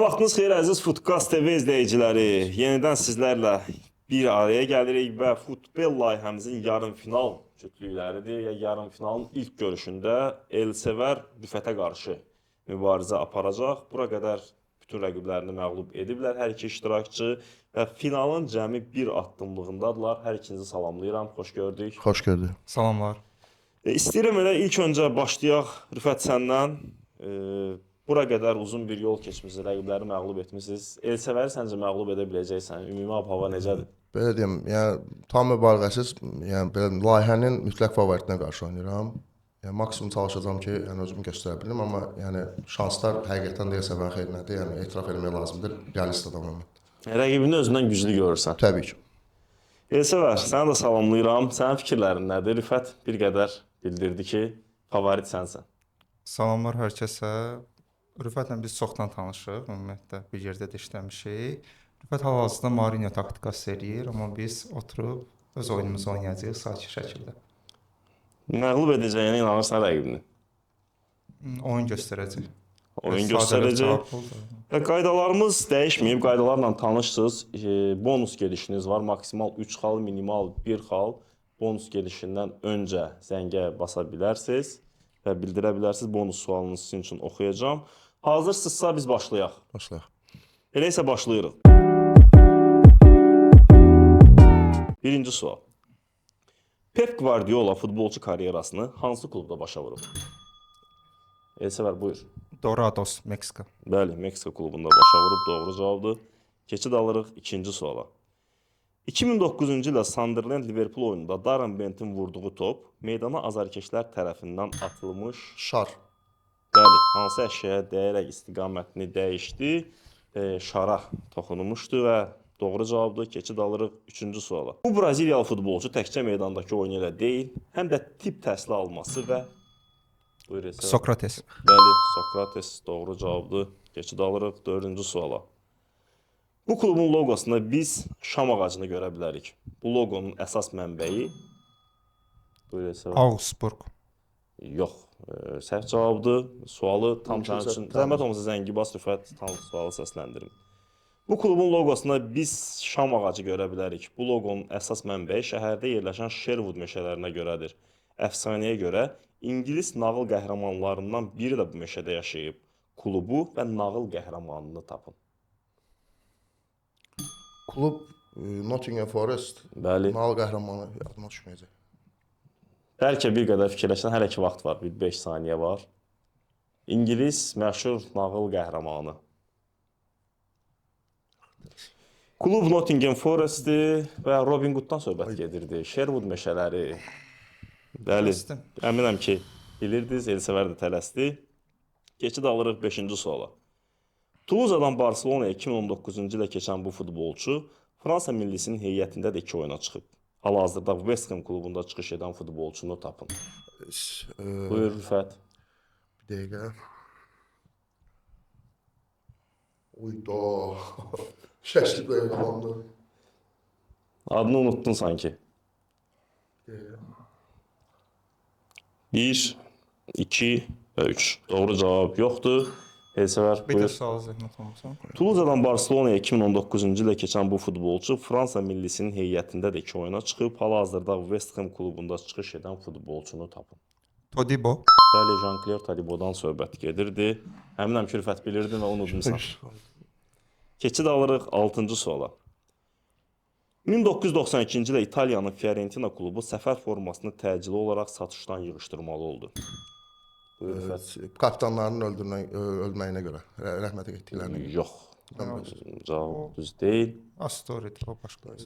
Hər vaxtınız xeyir əziz Footcast TV izləyiciləri. Yenidən sizlərlə bir araya gəlirik və futbol layihəmizin yarımfinal cütlükləridir. Yarımfinalın ilk görüşündə Elsevər Rüfətə qarşı mübarizə aparacaq. Bura qədər bütün rəqiblərini məğlub ediblər hər iki iştirakçı və finalın cəmi bir addımlığındadılar. Hər ikinizi salamlayıram, xoş gördük. Xoş gördük. Salamlar. İstəyirəm elə ilk öncə başlayaq Rüfət səndən. Bura qədər uzun bir yol keçmisiniz, rəqibləri məğlub etmisiniz. Elsevəri səncə məğlub edə biləcəksən? Ümumi ab-hava necədir? Belə deyim, yəni tam mübaliğəsiz, yəni belə layihənin mütləq favoritinə qarşı oynayıram. Yəni maksimum çalışacağam ki, yəni özümü göstərə bilim, amma yəni şanslar həqiqətən də Elsevərin xeyrinədir. Yəni etiraf etmək lazımdır. Realist adamam mən. Rəqibini özündən güclü görürsən. Təbii ki. Elsevər, səni də salamlayıram. Sənin fikirlərin nədir? Rüfət bir qədər bildirdi ki, favorit sənsən. Salamlar hər kəsə. Rüfətlə biz çoxdan tanışıq, ümumiyyətlə bir yerdə də işləmişik. Rüfət hal-hazırda Mourinho taktikası eləyir, amma biz oturub öz oyunumuzu oynayacağıq sakit şəkildə. Məğlub edəcəyinə inanırsan rəqibini? Oyun göstərəcək. Oyun göstərəcək. Və qaydalarımız dəyişməyib, qaydalarla tanışsınız. Bonus gedişiniz var, maksimal 3 xal, minimal 1 xal. Bonus gedişindən öncə zəngə basa bilərsiniz və bildirə bilərsiniz. Bonus sualını sizin üçün oxuyacağam. Hazırsınızsa biz başlayaq. Başlayaq. Elə isə başlayırıq. Birinci sual. Pep Guardiola futbolçu karyerasını hansı klubda başa vurub? Elsevər, buyur. Dorados, Meksika. Bəli, Meksika klubunda başa vurub, doğru cavabdır. Keçid alırıq ikinci suala. 2009-cu ildə Sunderland Liverpool oyununda Darren Bent'in vurduğu top meydana azarkeşlər tərəfindən atılmış. Şar. Bəli, hansı əşyaya dəyərək istiqamətini dəyişdi, şara toxunmuşdu və doğru cavabdır. Keçid alırıq üçüncü suala. Bu Braziliyalı futbolçu təkcə meydandakı oyunu ilə deyil, həm də tibb təhsili alması və Sokrates. Bəli, Sokrates doğru cavabdır. Keçid alırıq dördüncü suala. Bu klubun loqosunda biz şam ağacını görə bilərik. Bu loqonun əsas mənbəyi Augsburg. yox, səhv cavabdır. Sualı tam sənin üçün. Zəhmət olmasa zəngi bas Rüfət, tam sualı səsləndirin. Bu klubun loqosunda biz şam ağacı görə bilərik. Bu loqonun əsas mənbəyi şəhərdə yerləşən Sherwood meşələrinə görədir. Əfsanəyə görə İngilis nağıl qəhrəmanlarından biri də bu meşədə yaşayıb. Klubu və nağıl qəhrəmanını tapın. Klub Nottingham Forest. Bəli. Nağıl qəhrəmanı yadıma düşməyəcək. Bəlkə bir qədər fikirləşsən, hələ ki vaxt var, bir 5 saniyə var. İngilis məşhur nağıl qəhrəmanı. Klub Nottingham Forest'dir və Robin Hood'dan söhbət gedirdi. Sherwood meşələri. Bəli, Tələsdim. əminəm ki bilirdiniz, Elsevər də tələsdi. Keçid alırıq 5-ci suala. Toulouse'dan Barcelona'ya 2019-cu ildə keçən bu futbolçu Fransa millisinin heyətində də 2 oyuna çıxıb. Hal-hazırda West Ham klubunda çıxış edən futbolçunu tapın. Buyur Rüfət. Bir dəqiqə. Uyda. Şəşli bir adamdır. Adını unuttun sanki. 1, 2 və 3. Doğru cavab yoxdur. Elsevər, Bir də buyur. sual zəhmət olmasa. Toulouse'dan Barcelona'ya 2019-cu ildə keçən bu futbolçu Fransa millisinin heyətində də 2 oyuna çıxıb. Hal-hazırda West Ham klubunda çıxış edən futbolçunu tapın. Todibo. Bəli, Jean-Claire Todibo'dan söhbət gedirdi. Əminəm ki, Rüfət bilirdin və unutmuşsan. Keçid alırıq 6-cı suala. 1992-ci ildə İtaliyanın Fiorentina klubu səfər formasını təcili olaraq satışdan yığışdırmalı oldu. Buyur Rüfət. Kapitanlarının ölməyinə görə, rəhmətə getdiklərinə görə. Yox. Cavab düz deyil. Astoridir, o başqa.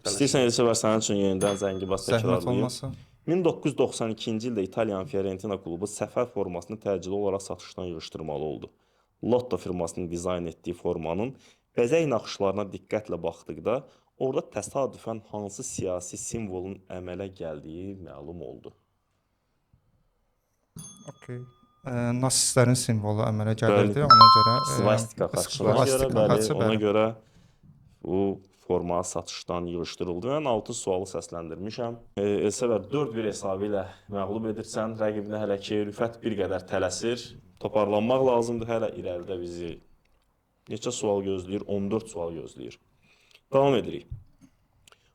İstəyirsən Elsevər sənin üçün yenidən zəngi bas Zəhmət təkrarlayım. olmasa. 1992-ci ildə İtaliyanın Fiorentina klubu səfər formasını təcili olaraq satışdan yığışdırmalı oldu. Lotto firmasının dizayn etdiyi formanın bəzək naxışlarına diqqətlə baxdıqda orada təsadüfən hansı siyasi simvolun əmələ gəldiyi məlum oldu. Okay. Nasistlərin simvolu əmələ gəlirdi, Bəli. ona görə Svastika xaçına görə, svastika bəli, xaçı, ona bəli. görə bu forma satışdan yığışdırıldı. Mən 6 sualı səsləndirmişəm. Elsevər 4-1 hesabı ilə məğlub edirsən. Rəqibinə hələ ki Rüfət bir qədər tələsir. Toparlanmaq lazımdır. Hələ irəlidə bizi Neçə sual gözləyir? 14 sual gözləyir. Davam edirik.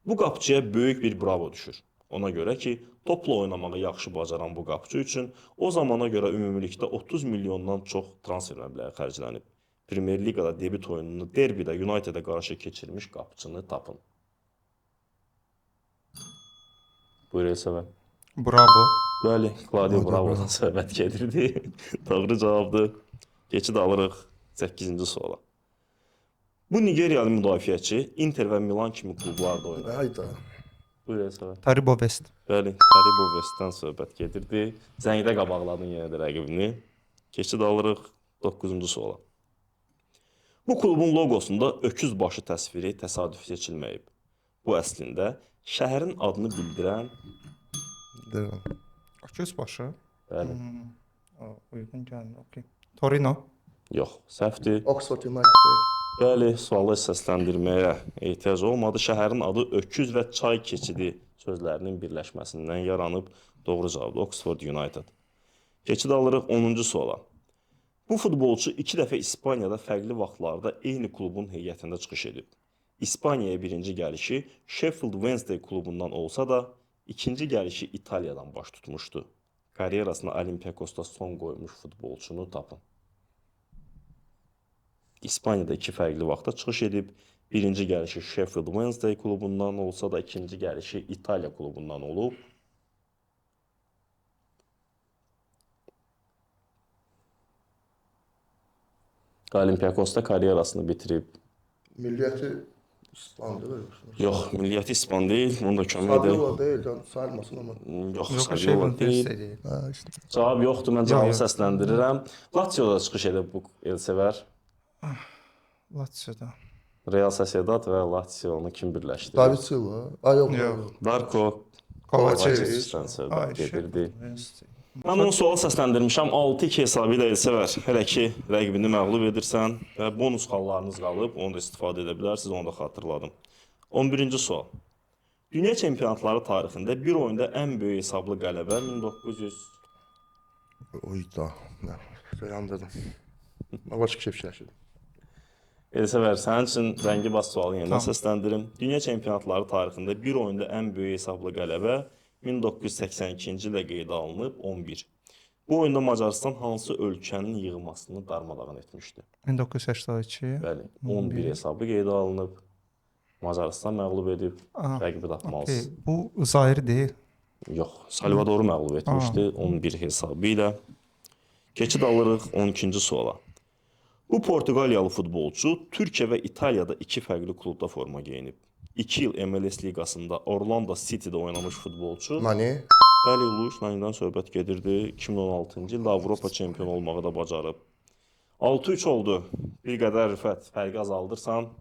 Bu qapıçıya böyük bir bravo düşür. Ona görə ki, topla oynamağı yaxşı bacaran bu qapıçı üçün o zamana görə ümumilikdə 30 milyondan çox transfer məbləği xərclənib. Premier Liqada debüt oyununu derbidə United'a qarşı keçirmiş qapıçını tapın. Buyur Elsəvər. Bravo. Bəli, Claudio Bravo'dan söhbət gedirdi. Doğru cavabdır. Keçid alırıq 8-ci suala. Bu Nigeriyalı müdafiəçi Inter və Milan kimi klublarda oynadı. Hayda. Buyur Elsəvər. Taribo West. Bəli, Taribo West'dən söhbət gedirdi. Zəngdə qabaqladın yenə də rəqibini. Keçid alırıq 9-cu suala. Bu klubun loqosunda öküz başı təsviri təsadüfi seçilməyib. Bu əslində şəhərin adını bildirən, Deyirəm. Öküz başı. bəli, Uyğun gəlmir. Okay. Torino. yox, səhvdir. Oxford United. Bəli, sualı səsləndirməyə ehtiyac olmadı. Şəhərin adı öküz və çay keçidi sözlərinin birləşməsindən yaranıb. Doğru cavabdır Oxford United. Keçid alırıq 10-cu suala. Bu futbolçu 2 dəfə İspaniyada fərqli vaxtlarda eyni klubun heyətində çıxış edib. İspaniyaya birinci gəlişi Sheffield Wednesday klubundan olsa da, ikinci gəlişi İtaliyadan baş tutmuşdu. Karyerasına Olympiakosda son qoymuş futbolçunu tapın. İspaniyada 2 fərqli vaxtda çıxış edib, birinci gəlişi Sheffield Wednesday klubundan olsa da, ikinci gəlişi İtaliya klubundan olub. Olympiakosda karyerasını bitirib. Milliyyəti İspandır. Yox, milliyyəti İspan deyil, onu da kömək edək. Saviola deyil, sayılmasın amma. Yox, Yox, Saviola Sheffield deyil. Wednesday. Ha, işte. Cavab yoxdur, mən cavabı yox. səsləndirirəm. Lazio'da çıxış edib bu Elsəvər. Lazio'da. Real Sociedad və Lazio-nu kim birləşdirdi? David Silva. Ay yox. Yox. Darko Kovacevic. Kovacevic'dən söhbət Ay, gedirdi. Sheffield Wednesday. Mən onu sual səsləndirmişəm. 6-2 hesabı ilə Elsəvər. Hələ ki, rəqibini məğlub edirsən və bonus xallarınız qalıb. Onu da istifadə edə bilərsiniz, onu da xatırladım. 11-ci sual. Dünya çempionatları tarixində bir oyunda ən böyük hesablı qələbə 1900... Oyda. Nə? Yandırdım. Başqa şey fikirləşirdim. Elsəvər, sənin üçün rəngi bas sualı yenidən səsləndirim. Dünya çempionatları tarixində bir oyunda ən böyük hesablı qələbə 1982-ci ilə qeydə alınıb 11. Bu oyunda Macarıstan hansı ölkənin yığmasını darmadağın etmişdi? 1982. Bəli, 11 hesabı qeydə alınıb. Macarıstan məğlub edib, Aha, rəqibi tapmalısınız. Okay. Bu Zahir deyil. Yox, Salvadoru məğlub etmişdi 11 hesabı ilə. Keçid alırıq 12-ci suala. Bu Portuqaliyalı futbolçu Türkiyə və İtaliyada 2 fərqli klubda forma geyinib. 2 il MLS liqasında Orlando City-də oynamış futbolçu. Mani. Bəli, Luis Nani-dən söhbət gedirdi. 2016-cı ildə Avropa çempionu olmağı da bacarıb. 6-3 oldu. Bir qədər Rüfət, fərqi azaldırsan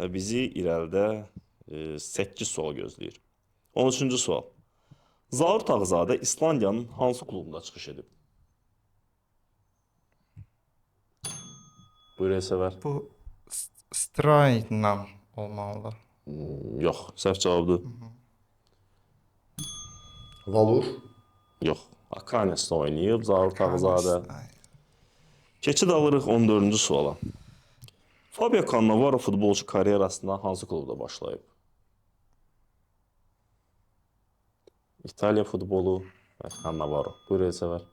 və bizi irəlidə 8 sual gözləyir. 13-cü sual. Zaur Tağızadə İslandiyanın hansı klubunda çıxış edib? Buyur Elsəvər. Bu Straynam olmalı. Yox, səhv cavabdır. Valur. Yox. Akanes'də oynayıb Zaur Tağızadə. Keçid alırıq 14-cü suala. Fabio Cannavaro futbolçu karyerasına hansı klubda başlayıb? İtaliya futbolu və Cannavaro. Buyur Elsəvər.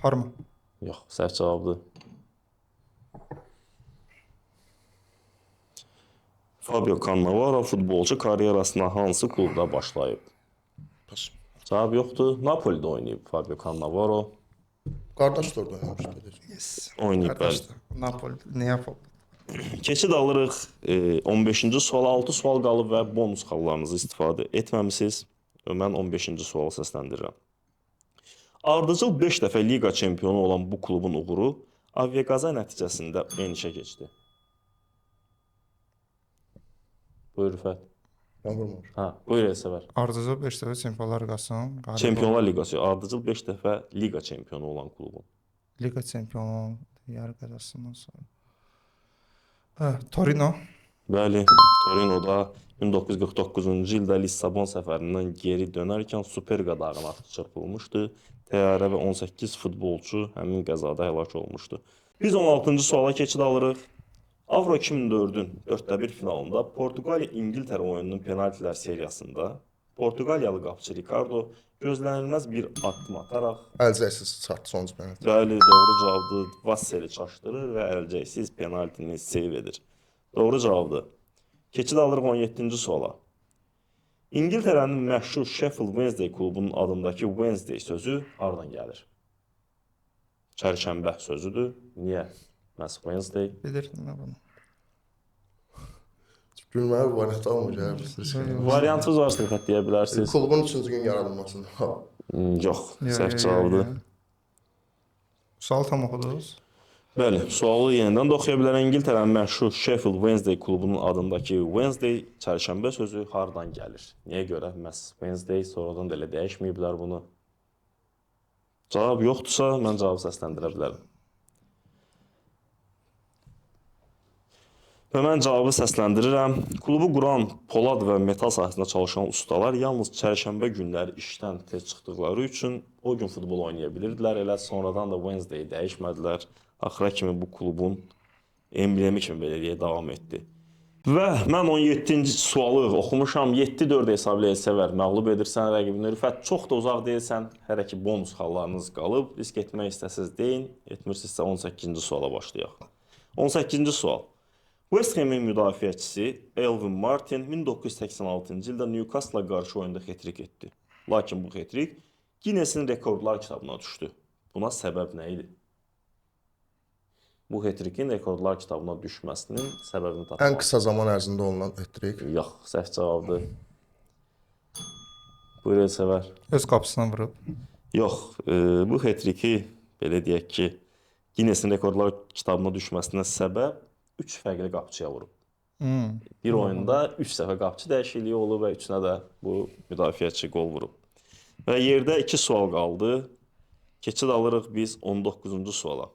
Parma. Yox, səhv cavabdır. Fabio Cannavaro futbolçu karyerasına hansı klubda başlayıb? Pas. Cavab yoxdur. Napoli'də oynayıb Fabio Cannavaro. Qardaş da orada oynamışdı. Yes. Oynayıb, bəli. Qardaşlar, Napoli, Neapol. Keçid alırıq 15-ci suala. 6 sual qalıb və bonus xallarınızı istifadə etməmisiniz. Mən 15-ci sualı səsləndirirəm. Ardıcıl 5 dəfə liqa çempionu olan bu klubun uğuru aviaqaza nəticəsində enişə keçdi. Buyur Rüfət. Mən vurmamış. Buyur Elsəvər. Ardıcıl 5 dəfə Çempionlar Liqasının qalibi. Çempionlar Liqası. Ardıcıl 5 dəfə liqa çempionu olan klubun. Liqa çempionu yarı qazasından sonra. Torino. Bəli, Torino'da 1949-cu ildə Lissabon səfərindən geri dönərkən Super qadağına çırpılmışdı. Təyyarə və 18 futbolçu həmin qəzada həlak olmuşdu. Biz 16-cı suala keçid alırıq. Avro 2004-ün 4-1 finalında Portuqaliya-İngiltərə oyununun penaltilər seriyasında Portuqaliyalı qapıçı Ricardo gözlənilməz bir addım ataraq Əlcəksiz çatdı sonuncu penalti. bəli, doğru cavabdır. Vasseli çaşdırır və əlcəksiz penaltini seyv edir. Doğru cavabdır. Keçid alırıq 17-ci suala. İngiltərənin məşhur Sheffield Wednesday klubunun adındakı Wednesday sözü hardan gəlir? Çərşənbə sözüdür. Niyə? Məhz Wednesday. Bilirdim mən bunu. Gülməli variant olmayacaq. Variantınız varsa rüfət deyə bilərsiniz. Klubun 3-cü gün yaradılmasında. Yox, səhv cavabdır. Sual tam oxudunuz. Bəli, sualı yenidən də oxuya bilərəm. İngiltərənin məşhur Sheffield Wednesday klubunun adındakı Wednesday çərşənbə sözü hardan gəlir? Niyə görə məhz Wednesday, sonradan da elə dəyişməyiblər bunu? Cavab yoxdursa, mən cavabı səsləndirə bilərəm. Və mən cavabı səsləndirirəm. Klubu quran polad və metal sahəsində çalışan ustalar yalnız çərşənbə günləri işdən tez çıxdıqları üçün o gün futbol oynaya bilirdilər. Elə sonradan da Wednesday dəyişmədilər. Axıra kimi bu klubun emblemi kimi belə deyə davam etdi. Və mən 17-ci sualı oxumuşam. 7-4 hesabı ilə Elsəvər məğlub edirsən rəqibini. Rüfət, çox da uzaq deyilsən. Hələ ki bonus hallarınız qalıb. Risk etmək istəsiz deyin. Etmirsinizsə 18-ci suala başlayaq. 18-ci sual. West Ham'in müdafiəçisi Elvin Martin 1986-cı ildə Newcastle-la qarşı oyunda hat-trick etdi. Lakin bu hat-trick Guinness-in rekordlar kitabına düşdü. Buna səbəb nə idi? Bu hat-trickin rekordlar kitabına düşməsinin səbəbini tapmaq. Ən qısa zaman ərzində olunan hat-trick. Yox, səhv cavabdır. Buyur Elsəvər. Öz qapısına vurub. Yox, bu hat-tricki belə deyək ki, Guinness-in rekordlar kitabına düşməsinə səbəb 3 fərqli qapıçıya vurub. Bir oyunda 3 dəfə qapıçı dəyişikliyi olub və 3-nə də bu müdafiəçi qol vurub. Və yerdə 2 sual qaldı. Keçid alırıq biz 19-cu suala.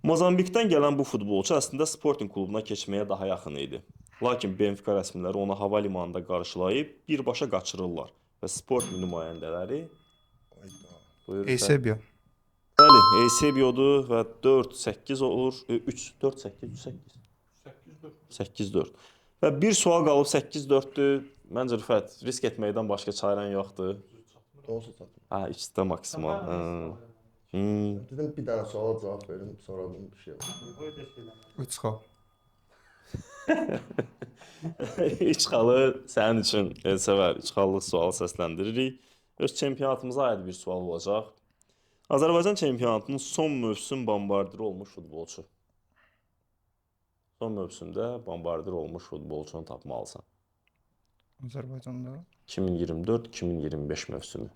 Mozambikdən gələn bu futbolçu əslində Sporting klubuna keçməyə daha yaxın idi. Lakin Benfica rəsmiləri onu hava limanında qarşılayıb birbaşa qaçırırlar və Sporting nümayəndələri Eusebio. Bəli, Eusebio'dur və 4-8 olur. 3-4-8-8. 8-4. Və bir sual qalıb 8-4-dür. Məncə Rüfət, risk etməkdən başqa çarən yoxdur. Doğrusu çatdı. Hə, ikisi maksimal. Dedim bir dənə suala cavab verim, sonra bir şey var. 3 xal. 3 xalı sənin üçün Elsəvər 3 xallıq sualı səsləndiririk. Öz çempionatımıza aid bir sual olacaq. Azərbaycan çempionatının son mövsüm bombardiri olmuş futbolçu. Son mövsümdə bombardir olmuş futbolçunu tapmalısan. Azərbaycanda 2024-2025 mövsümü.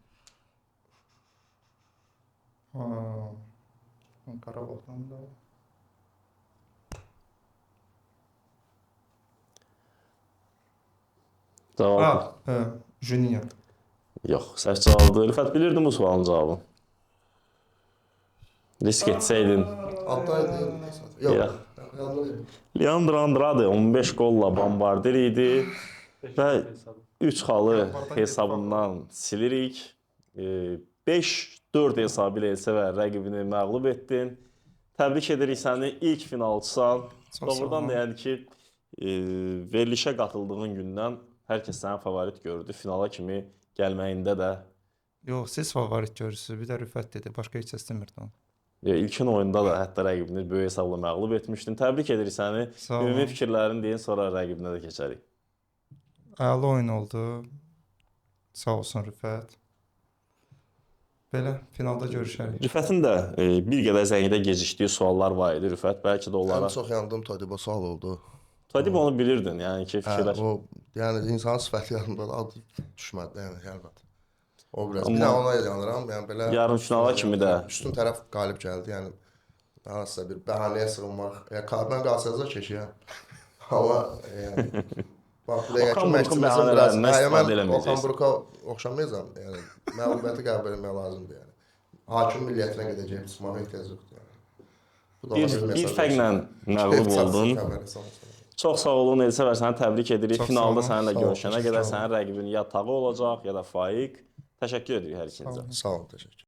Qarabağdan da. Cavab Junior. yox, səhv cavabdır. Rüfət, bilirdin bu sualın cavabını? Risk etsəydin. Altaydı. Yox. Leandro Andrade 15 qolla bombardir idi və 3 xalı hesabından silirik. 5-4 hesabı ilə Elsəvər rəqibini məğlub etdin. Təbrik edirik səni, ilk finalçısan. Doğrudan da yəni ki, verilişə qatıldığın gündən hər kəs səni favorit gördü. Finala kimi gəlməyində də. Yox, siz favorit görürsünüz. Bir də Rüfət dedi, başqa heç kəs demirdi onu. İlkin oyunda da hətta rəqibini böyük hesabla məğlub etmişdin. Təbrik edirik səni. Ümumi fikirlərini deyin, sonra rəqibinə də keçərik. Əla oyun oldu. Sağ olsun Rüfət. Belə, finalda görüşərik. Rüfətin də bir qədər zəngdə gecikdiyi suallar var idi, Rüfət. Bəlkə də onlara... Ən çox yandığım Tadibo sual oldu. Tadib onu bilirdin, yəni ki, fikirləş. Yəni insanın sifəti yanında da adı düşmədi, yəni hərbat. O biraz. Bir də ona yanıram, yəni belə... Yarım finala kimi də... Üstün tərəf qalib gəldi, yəni... Hansısa bir bəhanəyə sığınmaq... Mən qalsazda keçəyəm. Amma, yəni... Bax, bir dəqiqə ki, məktubumuzun biraz... Mən Okan Buruk'a oxşamayacam, yəni... Məlumiyyəti qəbul etmək lazımdır, yəni. Hakim milliyyətinə gedəcəyim, çıxmağa ehtiyac yoxdur, yəni. Bir fərqlə məğlub oldun. Çox sağ olun Elsəvər, səni təbrik edirik. Finalda səninlə görüşənə qədər sənin rəqibin ya Tağı olacaq, ya da Faiq. Təşəkkür edirik hər ikinizə. Sağ olun, təşəkkür.